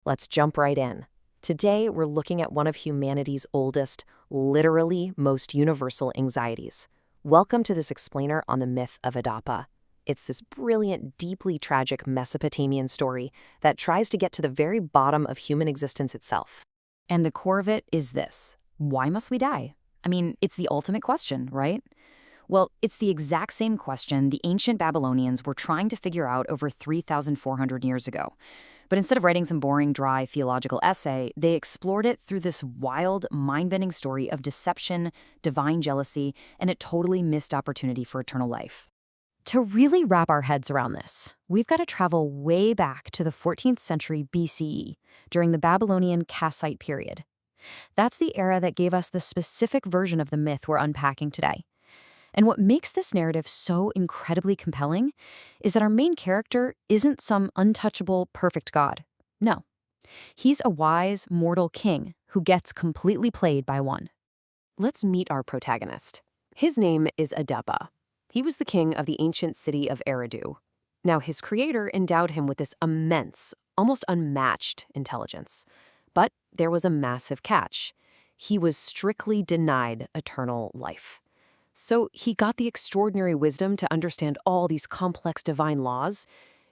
Let's jump right in. Today, we're looking at one of humanity's oldest, literally most universal anxieties. Welcome to this explainer on the myth of Adapa. It's this brilliant, deeply tragic Mesopotamian story that tries to get to the very bottom of human existence itself. And the core of it is this: why must we die? I mean, it's the ultimate question, right? Well, it's the exact same question the ancient Babylonians were trying to figure out over 3,400 years ago. But instead of writing some boring, dry theological essay, they explored it through this wild, mind-bending story of deception, divine jealousy, and a totally missed opportunity for eternal life. To really wrap our heads around this, we've got to travel way back to the 14th century BCE, during the Babylonian Kassite period. That's the era that gave us the specific version of the myth we're unpacking today. And what makes this narrative so incredibly compelling is that our main character isn't some untouchable, perfect god. No. He's a wise, mortal king who gets completely played by one. Let's meet our protagonist. His name is Adapa. He was the king of the ancient city of Eridu. Now, his creator endowed him with this immense, almost unmatched intelligence. But there was a massive catch. He was strictly denied eternal life. So he got the extraordinary wisdom to understand all these complex divine laws,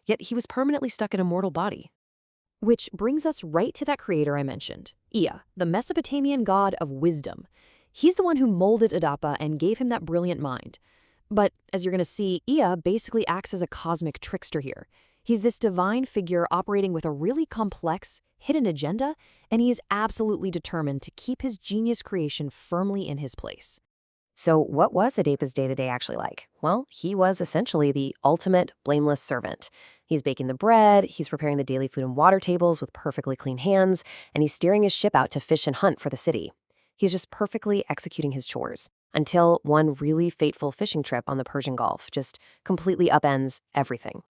yet he was permanently stuck in a mortal body. Which brings us right to that creator I mentioned, Ea, the Mesopotamian god of wisdom. He's the one who molded Adapa and gave him that brilliant mind. But as you're going to see, Ea basically acts as a cosmic trickster here. He's this divine figure operating with a really complex, hidden agenda, and he is absolutely determined to keep his genius creation firmly in his place. So what was Adapa's day-to-day actually like? Well, he was essentially the ultimate blameless servant. He's baking the bread, he's preparing the daily food and water tables with perfectly clean hands, and he's steering his ship out to fish and hunt for the city. He's just perfectly executing his chores, until one really fateful fishing trip on the Persian Gulf just completely upends everything.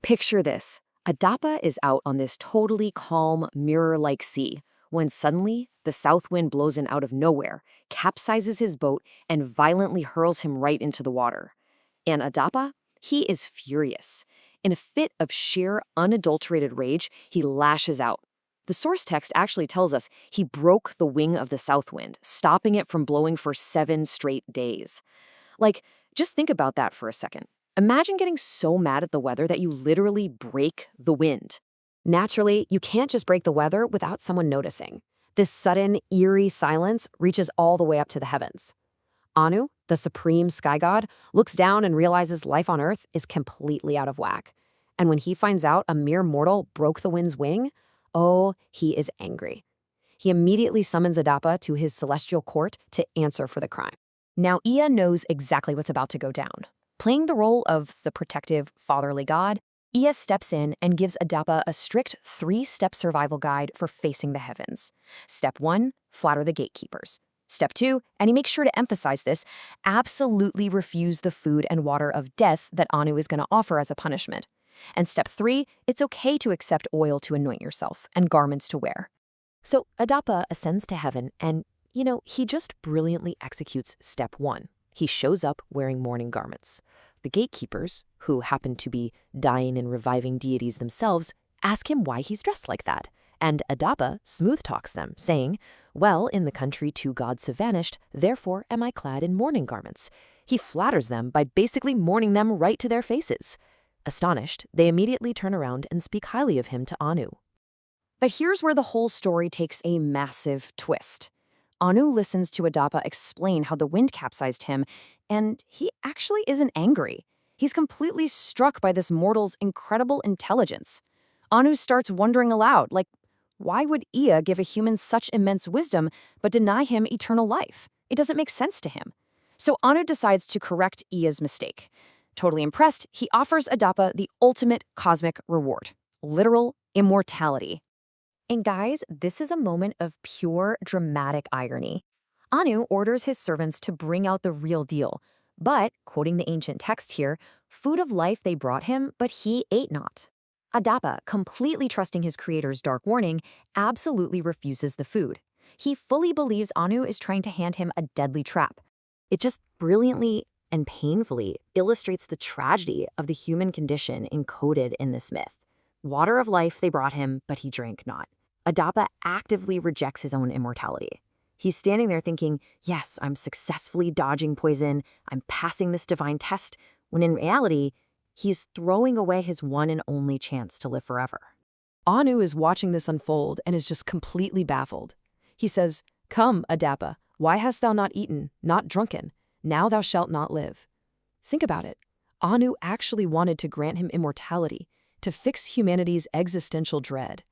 Picture this. Adapa is out on this totally calm, mirror-like sea, when suddenly the south wind blows in out of nowhere, capsizes his boat, and violently hurls him right into the water. And Adapa, he is furious. In a fit of sheer, unadulterated rage, he lashes out. The source text actually tells us he broke the wing of the south wind, stopping it from blowing for 7 straight days. Like, just think about that for a second. Imagine getting so mad at the weather that you literally break the wind. Naturally, you can't just break the weather without someone noticing. This sudden, eerie silence reaches all the way up to the heavens. Anu, the supreme sky god, looks down and realizes life on Earth is completely out of whack. And when he finds out a mere mortal broke the wind's wing, oh, he is angry. He immediately summons Adapa to his celestial court to answer for the crime. Now, Ea knows exactly what's about to go down. Playing the role of the protective, fatherly god, Ea steps in and gives Adapa a strict 3-step survival guide for facing the heavens. Step 1, flatter the gatekeepers. Step 2, and he makes sure to emphasize this, absolutely refuse the food and water of death that Anu is going to offer as a punishment. And step 3, it's okay to accept oil to anoint yourself and garments to wear. So Adapa ascends to heaven and, he just brilliantly executes step 1. He shows up wearing mourning garments. The gatekeepers, who happen to be dying and reviving deities themselves, ask him why he's dressed like that. And Adapa smooth talks them, saying, "Well, in the country 2 gods have vanished, therefore am I clad in mourning garments." He flatters them by basically mourning them right to their faces. Astonished, they immediately turn around and speak highly of him to Anu. But here's where the whole story takes a massive twist. Anu listens to Adapa explain how the wind capsized him, and he actually isn't angry. He's completely struck by this mortal's incredible intelligence. Anu starts wondering aloud, why would Ea give a human such immense wisdom but deny him eternal life? It doesn't make sense to him. So Anu decides to correct Ea's mistake. Totally impressed, he offers Adapa the ultimate cosmic reward: literal immortality. And guys, this is a moment of pure dramatic irony. Anu orders his servants to bring out the real deal. But, quoting the ancient text here, food of life they brought him, but he ate not. Adapa, completely trusting his creator's dark warning, absolutely refuses the food. He fully believes Anu is trying to hand him a deadly trap. It just brilliantly and painfully illustrates the tragedy of the human condition encoded in this myth. Water of life they brought him, but he drank not. Adapa actively rejects his own immortality. He's standing there thinking, yes, I'm successfully dodging poison, I'm passing this divine test, when in reality, he's throwing away his one and only chance to live forever. Anu is watching this unfold and is just completely baffled. He says, "Come, Adapa, why hast thou not eaten, not drunken? Now thou shalt not live." Think about it. Anu actually wanted to grant him immortality, to fix humanity's existential dread.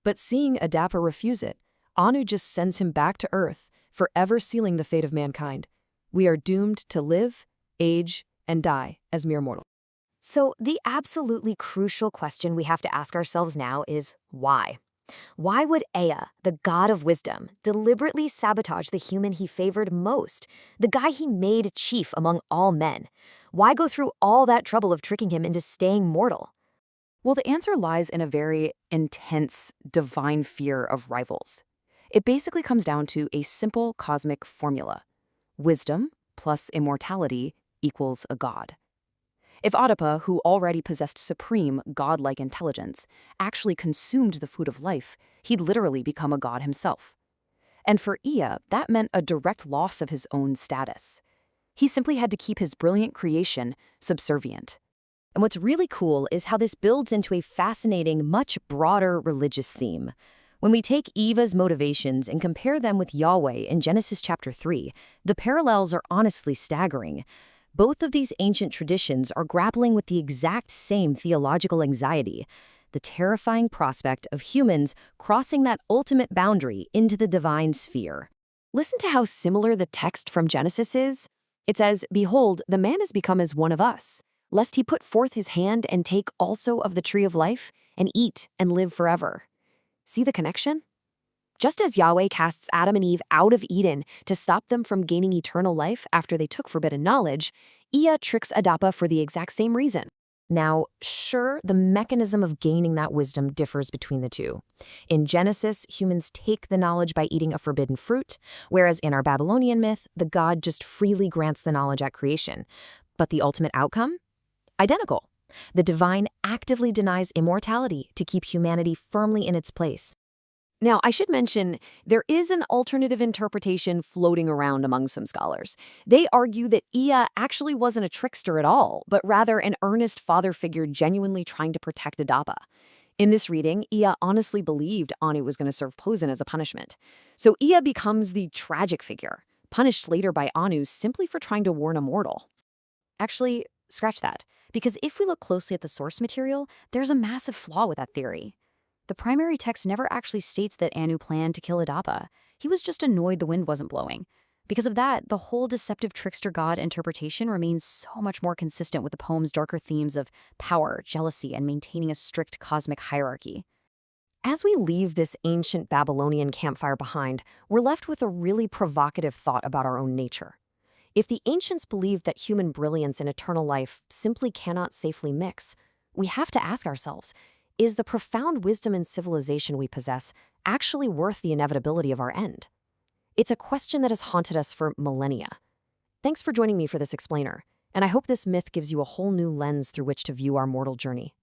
But seeing Adapa refuse it, Anu just sends him back to Earth, forever sealing the fate of mankind. We are doomed to live, age, and die as mere mortals. So the absolutely crucial question we have to ask ourselves now is why? Why would Ea, the god of wisdom, deliberately sabotage the human he favored most, the guy he made chief among all men? Why go through all that trouble of tricking him into staying mortal? Well, the answer lies in a very intense, divine fear of rivals. It basically comes down to a simple cosmic formula. Wisdom plus immortality equals a god. If Adapa, who already possessed supreme, godlike intelligence, actually consumed the food of life, he'd literally become a god himself. And for Ea, that meant a direct loss of his own status. He simply had to keep his brilliant creation subservient. And what's really cool is how this builds into a fascinating, much broader religious theme. When we take Eva's motivations and compare them with Yahweh in Genesis chapter 3, the parallels are honestly staggering. Both of these ancient traditions are grappling with the exact same theological anxiety, the terrifying prospect of humans crossing that ultimate boundary into the divine sphere. Listen to how similar the text from Genesis is. It says, "Behold, the man is become as one of us, lest he put forth his hand and take also of the tree of life, and eat and live forever." See the connection? Just as Yahweh casts Adam and Eve out of Eden to stop them from gaining eternal life after they took forbidden knowledge, Ea tricks Adapa for the exact same reason. Now, sure, the mechanism of gaining that wisdom differs between the two. In Genesis, humans take the knowledge by eating a forbidden fruit, whereas in our Babylonian myth, the god just freely grants the knowledge at creation. But the ultimate outcome? Identical. The divine actively denies immortality to keep humanity firmly in its place. Now, I should mention, there is an alternative interpretation floating around among some scholars. They argue that Ea actually wasn't a trickster at all, but rather an earnest father figure genuinely trying to protect Adapa. In this reading, Ea honestly believed Anu was going to serve poison as a punishment. So Ea becomes the tragic figure, punished later by Anu simply for trying to warn a mortal. Actually, scratch that, because if we look closely at the source material, there's a massive flaw with that theory. The primary text never actually states that Anu planned to kill Adapa. He was just annoyed the wind wasn't blowing. Because of that, the whole deceptive trickster god interpretation remains so much more consistent with the poem's darker themes of power, jealousy, and maintaining a strict cosmic hierarchy. As we leave this ancient Babylonian campfire behind, we're left with a really provocative thought about our own nature. If the ancients believed that human brilliance and eternal life simply cannot safely mix, we have to ask ourselves, is the profound wisdom and civilization we possess actually worth the inevitability of our end? It's a question that has haunted us for millennia. Thanks for joining me for this explainer, and I hope this myth gives you a whole new lens through which to view our mortal journey.